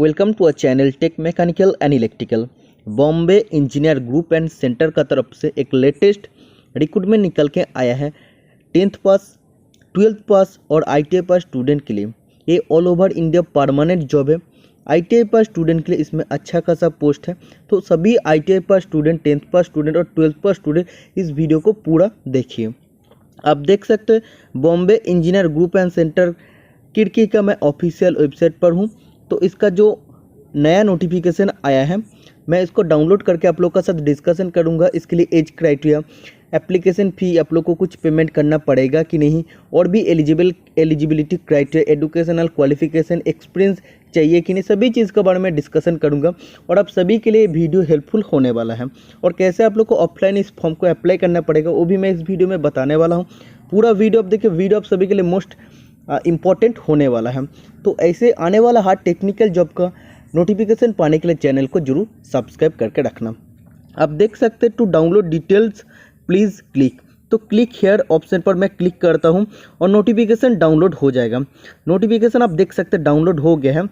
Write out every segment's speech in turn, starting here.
Welcome to a channel tech mechanical and electrical. Bombay engineer group and centre का तरफ से एक लेटेस्ट रिक्रूटमेंट निकल के आया है 10th पास 12th पास और ITI पास स्टूडेंट के लिए। ये all over India permanent job है। ITI पास स्टूडेंट के लिए इसमें अच्छा खासा पोस्ट है, तो सभी ITI पास स्टूडेंट 10th पास स्टूडेंट और 12th पास स्टूडेंट इस वीडियो को पूरा देखिए। आप देख सकते हैं Bombay engineer group and centre Kirkee का मैं ऑफिशियल वेबसाइट पर हूँ। तो इसका जो नया नोटिफिकेशन आया है मैं इसको डाउनलोड करके आप लोग का साथ डिस्कशन करूँगा। इसके लिए एज क्राइटेरिया, एप्लीकेशन फ़ी, आप लोग को कुछ पेमेंट करना पड़ेगा कि नहीं, और भी eligibility criteria, educational qualification, experience चाहिए कि नहीं, सभी चीज़ के बारे में डिस्कशन करूंगा। और आप सभी के लिए वीडियो हेल्पफुल होने वाला है। और कैसे आप लोग को ऑफलाइन इस फॉर्म को अप्लाई करना पड़ेगा वो भी मैं इस वीडियो में बताने वाला हूँ। पूरा वीडियो आप देखिए, वीडियो आप सभी के लिए मोस्ट इम्पॉर्टेंट होने वाला है। तो ऐसे आने वाला हर टेक्निकल जॉब का नोटिफिकेशन पाने के लिए चैनल को जरूर सब्सक्राइब करके रखना। आप देख सकते हैं to download details please click, तो क्लिक हेयर ऑप्शन पर मैं क्लिक करता हूं और नोटिफिकेशन डाउनलोड हो जाएगा। नोटिफिकेशन आप देख सकते हैं डाउनलोड हो गया है।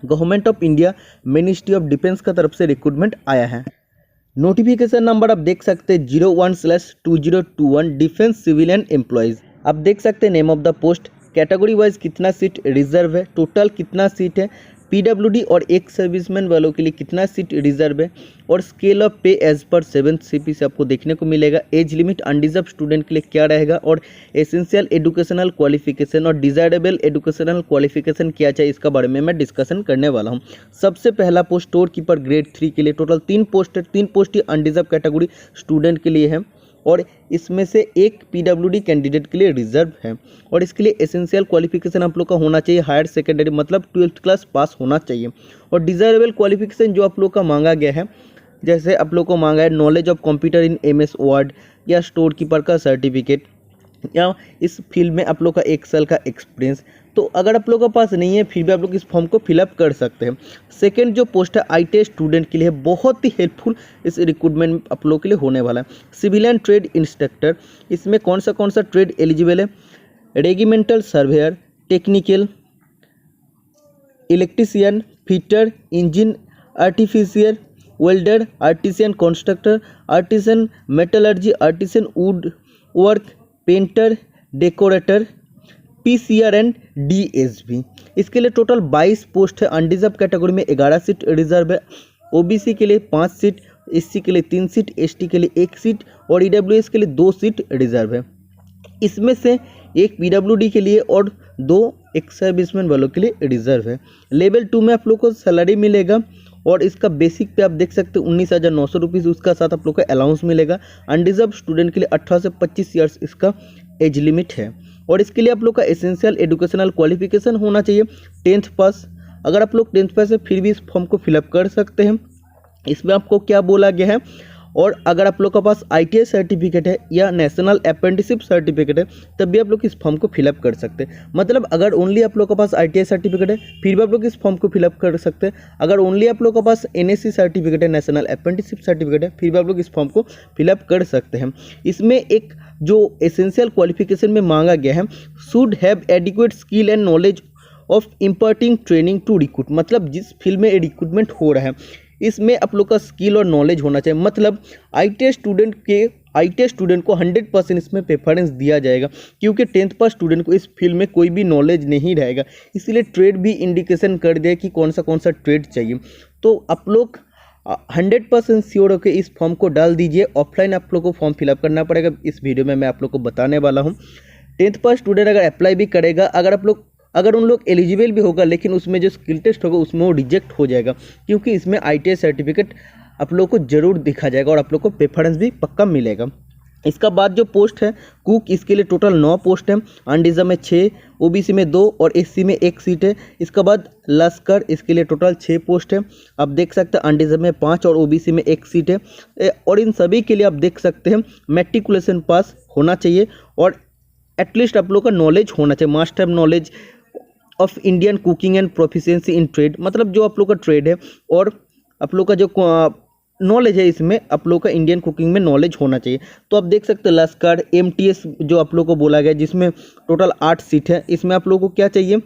Government of India ministry of defence का तरफ से रिक्रूटमेंट आया है। नोटिफिकेशन नंबर आप देख सकते हैं 01/2021 डिफेंस सिविलियन एम्प्लॉयज़। आप देख सकते हैं name of the post, category wise कितना सीट रिजर्व है, टोटल कितना सीट है, PWD और एक सर्विसमैन वालों के लिए कितना सीट रिजर्व है, और स्केल ऑफ पे एज पर 7th CP से आपको देखने को मिलेगा। एज लिमिट अनडिजर्व स्टूडेंट के लिए क्या रहेगा, और एसेंशियल एजुकेशनल क्वालिफिकेशन और डिजायरेबल एजुकेशनल क्वालिफिकेशन क्या चाहिए, इसका बारे में मैं डिस्कशन करने वाला हूं। सबसे पहला पोस्ट स्टोर कीपर ग्रेड 3 के लिए, टोटल 3 पोस्ट है। 3 पोस्ट ही अनडिजर्व कैटेगरी स्टूडेंट के लिए है और इसमें से एक PWD कैंडिडेट के लिए रिजर्व है। और इसके लिए एसेंशियल क्वालिफिकेशन आप लोग का होना चाहिए हायर सेकेंडरी, मतलब 12th क्लास पास होना चाहिए। और डिजायरेबल क्वालिफिकेशन जो आप लोग का मांगा गया है, जैसे आप लोग को मांगा है knowledge of computer in MS word या स्टोर कीपर का सर्टिफिकेट, या इस फील्ड में आप लोग का 1 साल का एक्सपीरियंस। तो अगर आप लोगों के पास नहीं है फिर भी आप लोग इस फॉर्म को फिलअप कर सकते हैं। सेकंड जो पोस्ट है ITI स्टूडेंट के लिए, बहुत ही हेल्पफुल इस रिक्रूटमेंट आप लोगों के लिए होने वाला है। सिविलियन ट्रेड इंस्ट्रक्टर, इसमें कौन सा ट्रेड एलिजिबल है, regimental surveyor, technical, electrician, fitter, engine artificer, welder, artisan constructor, artisan metallurgy, artisan wood work, painter, decorator, PCR and DSB। इसके लिए टोटल 22 पोस्ट है। अनडिजर्व कैटेगरी में 11 सीट रिजर्व है। OBC के लिए 5 सीट, SC के लिए 3 सीट, ST के लिए 1 सीट और EWS के लिए 2 सीट रिजर्व है। इसमें से एक PWD के लिए और 2 एक्स सर्विसमैन वालों के लिए रिजर्व है। लेवल 2 में आप लोग को सैलरी मिलेगा और इसका बेसिक पे आप देख सकते हैं 19,900 रुपीज़, उसका साथ आप लोग को अलाउंस मिलेगा। अनडिजर्व स्टूडेंट के लिए 18 से 25 ईयर्स इसका एज लिमिट है। और इसके लिए आप लोग का एसेंशियल एजुकेशनल क्वालिफिकेशन होना चाहिए 10th पास। अगर आप लोग 10th पास है फिर भी इस फॉर्म को फिलअप कर सकते हैं। इसमें आपको क्या बोला गया है, और अगर आप लोग के पास ITI सर्टिफिकेट है या नेशनल अप्रेंटिसशिप सर्टिफिकेट है तब भी आप लोग इस फॉर्म को फिलअप कर सकते हैं। मतलब अगर ओनली आप लोग के पास ITI सर्टिफिकेट है फिर भी आप लोग इस फॉर्म को फिलअप कर सकते हैं। अगर ओनली आप लोग के पास NSC सर्टिफिकेट है, नेशनल अप्रेंटिसशिप सर्टिफिकेट है, फिर भी आप लोग इस फॉर्म को फिलअप कर सकते हैं। इसमें एक जो एसेंशियल क्वालिफिकेशन में मांगा गया है, should have adequate skill and knowledge of imparting training to recruit, मतलब जिस फील्ड में रिक्रूटमेंट हो रहा है इसमें आप लोग का स्किल और नॉलेज होना चाहिए। मतलब ITI स्टूडेंट को 100% इसमें प्रेफरेंस दिया जाएगा, क्योंकि 10th पास स्टूडेंट को इस फील्ड में कोई भी नॉलेज नहीं रहेगा। इसीलिए ट्रेड भी इंडिकेशन कर दिया कि कौन सा ट्रेड चाहिए। तो आप लोग 100% श्योर होकर इस फॉर्म को डाल दीजिए। ऑफलाइन आप लोग को फॉर्म फिलअप करना पड़ेगा, इस वीडियो में मैं आप लोग को बताने वाला हूँ। 10th पास स्टूडेंट अगर अप्लाई भी करेगा, अगर उन लोग एलिजिबल भी होगा, लेकिन उसमें जो स्किल टेस्ट होगा उसमें वो रिजेक्ट हो जाएगा, क्योंकि इसमें ITI सर्टिफिकेट आप लोग को जरूर दिखा जाएगा और आप लोग को प्रेफरेंस भी पक्का मिलेगा। इसका बाद जो पोस्ट है कुक, इसके लिए टोटल 9 पोस्ट है। अनडिजर्व में 6, OBC में 2 और SC में 1 सीट है। इसके बाद लश्कर, इसके लिए टोटल 6 पोस्ट है। आप देख सकते हैं अनडिजर्व में 5 और OBC में 1 सीट है। और इन सभी के लिए आप देख सकते हैं मैट्रिकुलेशन पास होना चाहिए और एटलीस्ट आप लोग का नॉलेज होना चाहिए, must have knowledge of Indian cooking and proficiency in trade, मतलब जो आप लोग का ट्रेड है और आप लोग का जो नॉलेज है इसमें आप लोग का इंडियन कुकिंग में नॉलेज होना चाहिए। तो आप देख सकते हैं लश्कर MTS जो आप लोग को बोला गया, जिसमें टोटल 8 सीट है। इसमें आप लोग को क्या चाहिए,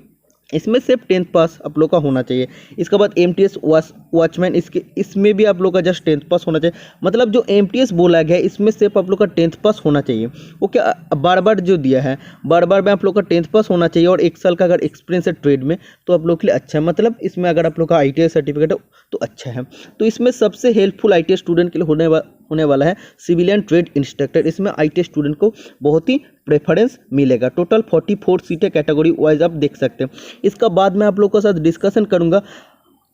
इसमें सिर्फ 10th पास आप लोग का होना चाहिए। इसके बाद एमटीएस वॉचमैन, इसमें भी आप लोग का जस्ट 10th पास होना चाहिए। मतलब जो एमटीएस बोला गया है इसमें सिर्फ आप लोग का 10th पास होना चाहिए। ओके, बार बार जो दिया है बार बार में आप लोग का 10th पास होना चाहिए और 1 साल का अगर एक्सपीरियंस है ट्रेड में तो आप लोग के लिए अच्छा है। मतलब इसमें अगर आप लोग का ITI सर्टिफिकेट है तो अच्छा है। तो इसमें सबसे हेल्पफुल ITI स्टूडेंट के लिए होने वाला है सिविलियन ट्रेड इंस्ट्रक्टर। इसमें ITI स्टूडेंट को बहुत ही प्रेफरेंस मिलेगा। टोटल 44 सीटें कैटेगरी वाइज आप देख सकते हैं। इसका बाद में आप लोगों के साथ डिस्कशन करूंगा।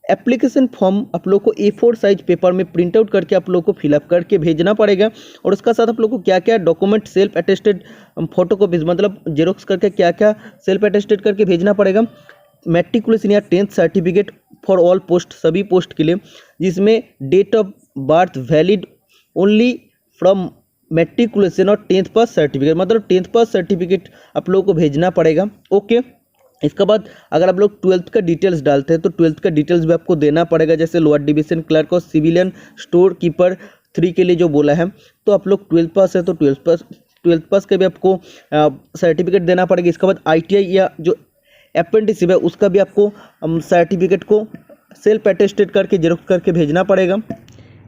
एप्लीकेशन फॉर्म आप लोग को A4 साइज पेपर में प्रिंट आउट करके आप लोग को फिलअप करके भेजना पड़ेगा और उसका साथ आप लोग को क्या क्या डॉक्यूमेंट सेल्फ अटेस्टेड फोटोकॉपीज मतलब जेरोक्स करके क्या क्या सेल्फ अटेस्टेड करके भेजना पड़ेगा। मैट्रिकुलेशन या 10th certificate for all post, सभी पोस्ट के लिए, जिसमें date of birth valid only from matriculation और 10th पास सर्टिफिकेट, मतलब 10th पास सर्टिफिकेट आप लोगों को भेजना पड़ेगा। ओके, इसके बाद अगर आप लोग 12th का डिटेल्स डालते हैं तो 12th का डिटेल्स भी आपको देना पड़ेगा, जैसे लोअर डिवीजन क्लर्क और सिविलियन स्टोर कीपर 3 के लिए जो बोला है। तो आप लोग 12th पास है तो 12th पास के भी आपको सर्टिफिकेट देना पड़ेगा। इसके बाद ITI या जो अप्रेंटिसशिप है उसका भी आपको सर्टिफिकेट को सेल्फ अटेस्टेड करके जेरोक्स करके भेजना पड़ेगा।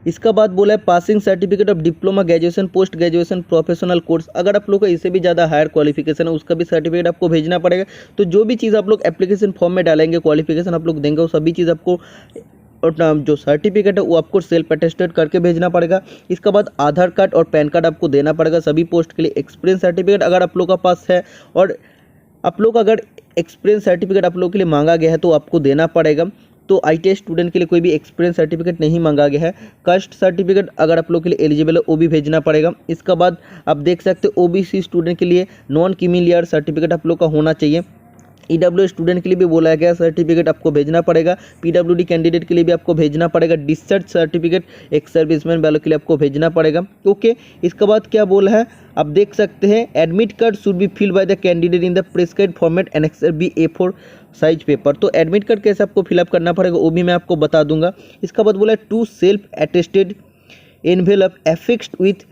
इसका बाद बोला है passing certificate of diploma, graduation, post graduation, professional course. अगर आप लोग का इससे भी ज़्यादा हायर क्वालिफिकेशन है उसका भी सर्टिफिकेट आपको भेजना पड़ेगा। तो जो भी चीज़ आप लोग एप्लीकेशन फॉर्म में डालेंगे, क्वालिफिकेशन आप लोग देंगे, वो सभी चीज़ आपको और जो सर्टिफिकेट है वो आपको सेल्फ अटेस्टेड करके भेजना पड़ेगा। इसके बाद आधार कार्ड और पैन कार्ड आपको देना पड़ेगा सभी पोस्ट के लिए। एक्सपीरियंस सर्टिफिकेट अगर आप लोग का पास है और आप लोग अगर एक्सपीरियंस सर्टिफिकेट आप लोग के लिए मांगा गया है तो आपको देना पड़ेगा। तो ITI स्टूडेंट के लिए कोई भी एक्सपीरियंस सर्टिफिकेट नहीं मांगा गया है। कास्ट सर्टिफिकेट अगर आप लोग के लिए एलिजिबल है वो भी भेजना पड़ेगा। इसके बाद आप देख सकते हो OBC स्टूडेंट के लिए नॉन क्रीमी सर्टिफिकेट आप लोग का होना चाहिए। EWS स्टूडेंट के लिए भी बोला गया सर्टिफिकेट आपको भेजना पड़ेगा। PWD कैंडिडेट के लिए भी आपको भेजना पड़ेगा। डिस्चार्ज सर्टिफिकेट एक सर्विसमैन वालों के लिए आपको भेजना पड़ेगा। ओके, इसके बाद क्या बोला है आप देख सकते हैं, admit card should be fill by the candidate in the prescribed format annexure B A4 size paper. तो एडमिट कार्ड कैसे आपको फिलअप करना पड़ेगा वो भी मैं आपको बता दूंगा। इसका बाद बोला है 2 self attested envelope affixed with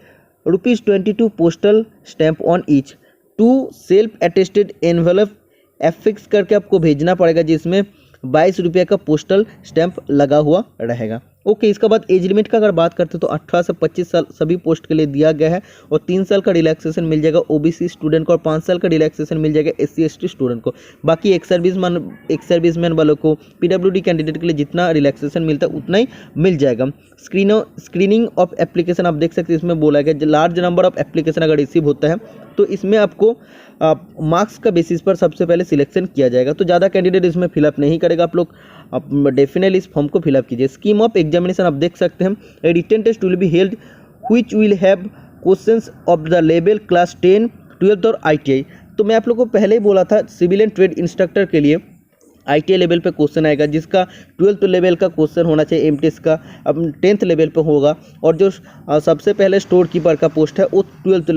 ₹22 postal stamp on each. 2 self attested envelope affix करके आपको भेजना पड़ेगा, जिसमें 22 रुपये का पोस्टल स्टैंप लगा हुआ रहेगा। ओके, इसके बाद एज लिमिट का अगर बात करते हैं तो 18 से 25 साल सभी पोस्ट के लिए दिया गया है और 3 साल का रिलैक्सेशन मिल जाएगा OBC स्टूडेंट को और 5 साल का रिलैक्सेशन मिल जाएगा SC ST स्टूडेंट को। बाकी एक सर्विसमैन वालों को PWD कैंडिडेट के लिए जितना रिलैक्सेशन मिलता है उतना ही मिल जाएगा। स्क्रीनिंग ऑफ एप्लीकेशन आप देख सकते हैं, इसमें बोला गया लार्ज नंबर ऑफ एप्लीकेशन अगर रिसीव होता है तो इसमें आपको मार्क्स का बेसिस पर सबसे पहले सिलेक्शन किया जाएगा। तो ज़्यादा कैंडिडेट इसमें फिलअप नहीं करेगा, आप डेफिनेटली इस फॉर्म को फिलअप कीजिए। स्कीम ऑफ एग्जामिनेशन आप देख सकते हैं, a written test will be held which will have questions of the level class 10, 12 और ITI। तो मैं आप लोग को पहले ही बोला था सिविलियन ट्रेड इंस्ट्रक्टर के लिए ITI लेवल पे क्वेश्चन आएगा, जिसका 12th लेवल का क्वेश्चन होना चाहिए। MTS का अब 10th लेवल पे होगा और जो सबसे पहले स्टोर कीपर का पोस्ट है वो 12th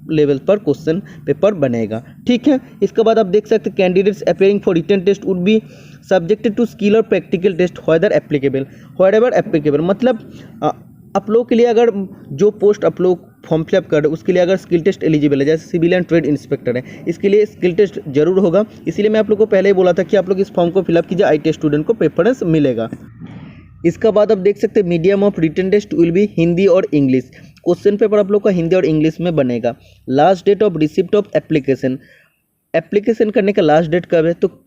लेवल पर क्वेश्चन पेपर बनेगा। ठीक है, इसके बाद आप देख सकते हैं candidates appearing for written test would be subjected to skill और प्रैक्टिकल टेस्ट व्हेदर एप्लीकेबल। मतलब आप लोग के लिए अगर जो पोस्ट आप लोग फॉर्म फिलअप कर रहे उसके लिए अगर स्किल टेस्ट एलिजिबल है, जैसे सिविलियन ट्रेड इंस्पेक्टर है, इसके लिए स्किल टेस्ट जरूर होगा। इसीलिए मैं आप लोग को पहले ही बोला था कि आप लोग इस फॉर्म को फिलअप कीजिए, ITI स्टूडेंट को प्रेफरेंस मिलेगा। इसका बाद आप देख सकते हैं medium of written test will be Hindi और इंग्लिश। क्वेश्चन पेपर आप लोग का हिंदी और इंग्लिश में बनेगा। Last date of receipt of application करने का लास्ट डेट कब है, तो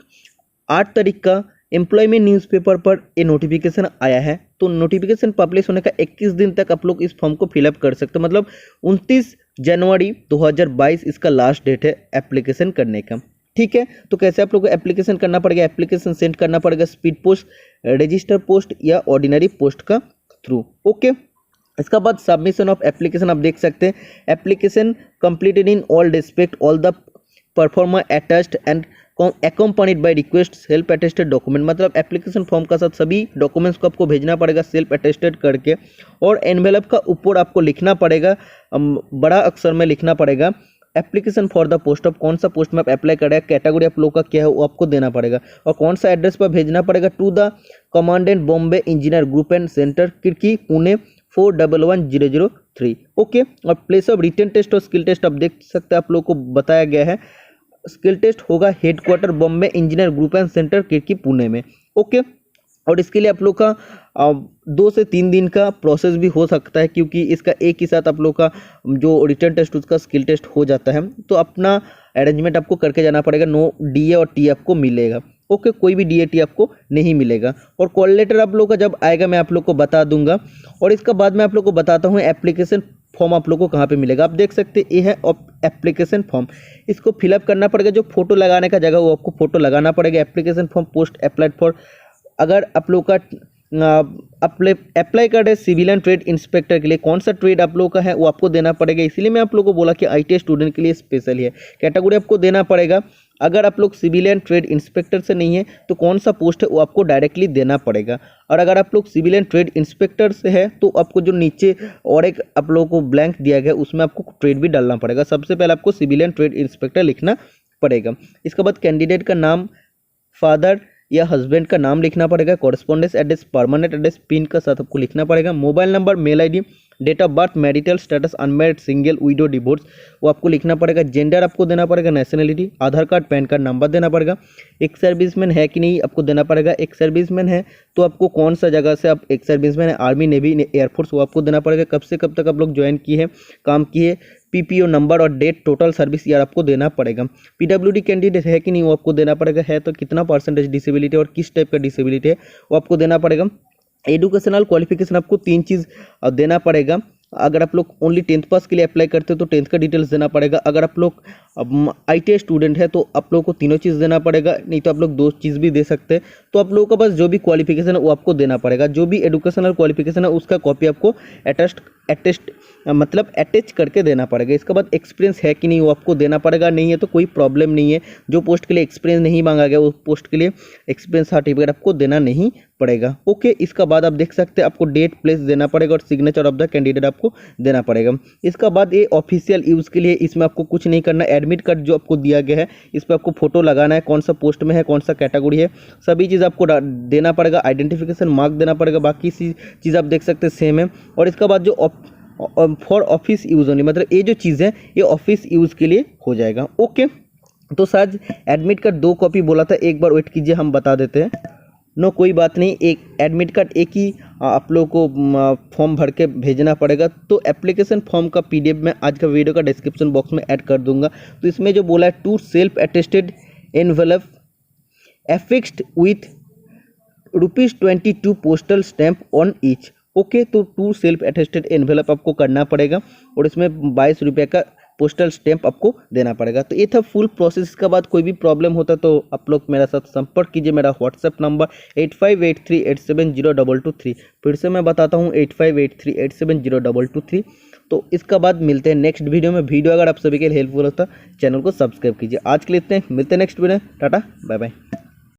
8 तारीख का एम्प्लॉयमेंट न्यूज़पेपर पर ये नोटिफिकेशन आया है। तो नोटिफिकेशन पब्लिश होने का 21 दिन तक आप लोग इस फॉर्म को फिलअप कर सकते हो। मतलब 29 जनवरी 2022 इसका लास्ट डेट है एप्लीकेशन करने का। ठीक है, तो कैसे आप लोग को एप्लीकेशन करना पड़ेगा, एप्लीकेशन सेंड करना पड़ेगा स्पीड पोस्ट, रजिस्टर पोस्ट या ऑर्डिनरी पोस्ट का थ्रू। ओके, इसका बाद सबमिशन ऑफ एप्लीकेशन आप देख सकते हैं, application completed in all respect all the performer attached and accompanied by request self attested document. मतलब एप्लीकेशन फॉर्म का साथ सभी डॉक्यूमेंट्स को आपको भेजना पड़ेगा सेल्फ अटेस्टेड करके, और एनवेलप का ऊपर आपको लिखना पड़ेगा, बड़ा अक्षर में लिखना पड़ेगा application for the post of, कौन सा पोस्ट में आप अप्लाई कर रहे हैं, कैटेगरी आप लोग का क्या है वो आपको देना पड़ेगा, और कौन सा एड्रेस पर भेजना पड़ेगा, to the commandant Bombay engineer group and centre Khadki Pune 411003। Okay, और प्लेस ऑफ रिटन टेस्ट और स्किल टेस्ट आप देख सकते हैं, आप लोग को बताया गया है स्किल टेस्ट होगा headquarter Bombay engineer group and centre Khadki Pune में। ओके, और इसके लिए आप लोग का 2 से 3 दिन का प्रोसेस भी हो सकता है, क्योंकि इसका एक ही साथ आप लोग का जो रिटर्न टेस्ट उसका स्किल टेस्ट हो जाता है। तो अपना अरेंजमेंट आपको करके जाना पड़ेगा, नो डीए और टी आपको मिलेगा। ओके, कोई भी डीए टी आपको नहीं मिलेगा। और कॉल लेटर आप लोग का जब आएगा मैं आप लोग को बता दूंगा। और इसका बाद मैं आप लोग को बताता हूँ एप्लीकेशन फॉर्म आप लोग को कहाँ पे मिलेगा। आप देख सकते हैं ये है एप्लीकेशन फॉर्म, इसको फिलअप करना पड़ेगा। जो फोटो लगाने का जगह वो आपको फोटो लगाना पड़ेगा। Application form post applied for, अगर आप लोग का अप्लाई कर रहे सिविल एंड ट्रेड इंस्पेक्टर के लिए, कौन सा ट्रेड आप लोगों का है वो आपको देना पड़ेगा। इसीलिए मैं आप लोगों को बोला कि आईटीआई स्टूडेंट के लिए स्पेशल है, कैटेगरी आपको देना पड़ेगा। अगर आप लोग सिविल एंड ट्रेड इंस्पेक्टर से नहीं है तो कौन सा पोस्ट है वो आपको डायरेक्टली देना पड़ेगा। और अगर आप लोग सिविल एंड ट्रेड इंस्पेक्टर से है तो आपको जो नीचे और एक आप लोगों को ब्लैंक दिया गया उसमें आपको ट्रेड भी डालना पड़ेगा। सबसे पहले आपको सिविल एंड ट्रेड इंस्पेक्टर लिखना पड़ेगा। इसके बाद कैंडिडेट का नाम, फादर या हस्बैंड का नाम लिखना पड़ेगा। Correspondence address, permanent address, pin का साथ आपको लिखना पड़ेगा। Mobile number, mail ID, date of birth, marital status, unmarried, single, widow, divorce वो आपको लिखना पड़ेगा। जेंडर आपको देना पड़ेगा, nationality, Aadhaar card, PAN card number देना पड़ेगा। एक सर्विसमैन है कि नहीं आपको देना पड़ेगा। एक सर्विसमैन है तो आपको कौन सा जगह से आप एक सर्विसमैन है, आर्मी, नेवी, एयरफोर्स, वो आपको देना पड़ेगा। कब से कब तक आप लोग ज्वाइन किए, काम किए, पीपीओ नंबर और डेट, टोटल सर्विस ईयर आपको देना पड़ेगा। पीडब्ल्यूडी कैंडिडेट है कि नहीं वो आपको देना पड़ेगा, है तो कितना परसेंटेज डिसेबिलिटी और किस टाइप का डिसेबिलिटी है वो आपको देना पड़ेगा। एजुकेशनल क्वालिफिकेशन आपको 3 चीज़ देना पड़ेगा। अगर आप लोग ओनली 10th पास के लिए अप्लाई करते हो तो 10th का डिटेल्स देना पड़ेगा। अगर आप लोग आईटीआई स्टूडेंट है तो आप लोगों को तीनों चीज़ देना पड़ेगा, नहीं तो आप लोग 2 चीज़ भी दे सकते हैं। तो आप लोगों का बस जो भी क्वालिफिकेशन है वो आपको देना पड़ेगा। जो भी एजुकेशनल क्वालिफिकेशन है उसका कॉपी आपको अटैच करके देना पड़ेगा। इसके बाद एक्सपीरियंस है कि नहीं वो आपको देना पड़ेगा। नहीं है तो कोई प्रॉब्लम नहीं है। जो पोस्ट के लिए एक्सपीरियंस नहीं मांगा गया उस पोस्ट के लिए एक्सपीरियंस सर्टिफिकेट आपको देना नहीं पड़ेगा। ओके, इसका बाद आप देख सकते हैं आपको डेट, प्लेस देना पड़ेगा और सिग्नेचर ऑफ द कैंडिडेट आपको देना पड़ेगा। इसका बाद ये ऑफिशियल यूज़ के लिए, इसमें आपको कुछ नहीं करना। एडमिट कार्ड जो आपको दिया गया है इस पर आपको फोटो लगाना है, कौन सा पोस्ट में है, कौन सा कैटेगरी है, सभी चीज़ आपको देना पड़ेगा। आइडेंटिफिकेशन मार्क देना पड़ेगा, बाकी चीज़ आप देख सकते हैं सेम है। और इसका बाद जो फॉर ऑफिस यूज़ ओनली, मतलब ये जो चीज़ है ये ऑफिस यूज़ के लिए हो जाएगा। ओके, तो सर एडमिट कार्ड 2 कॉपी बोला था, एक बार वेट कीजिए हम बता देते हैं। नो कोई बात नहीं, एक एडमिट कार्ड एक ही आप लोग को फॉर्म भर के भेजना पड़ेगा। तो एप्लीकेशन फॉर्म का पीडीएफ मैं आज का वीडियो का डिस्क्रिप्शन बॉक्स में ऐड कर दूंगा। तो इसमें जो बोला है 2 self attested envelope affixed with ₹22 postal stamp on each. Okay, तो 2 सेल्फ अटेस्टेड एनवेलप आपको करना पड़ेगा और इसमें ₹22 का पोस्टल स्टैम्प आपको देना पड़ेगा। तो ये था फुल प्रोसेस। के बाद कोई भी प्रॉब्लम होता तो आप लोग मेरा साथ संपर्क कीजिए। मेरा व्हाट्सएप नंबर 8583870223। फिर से मैं बताता हूँ 8583870223। तो इसका बाद मिलते हैं नेक्स्ट वीडियो में। वीडियो अगर आप सभी के लिए हेल्पफुल होता चैनल को सब्सक्राइब कीजिए। आज के लिए इतने, मिलते हैं next video. Tata, bye bye.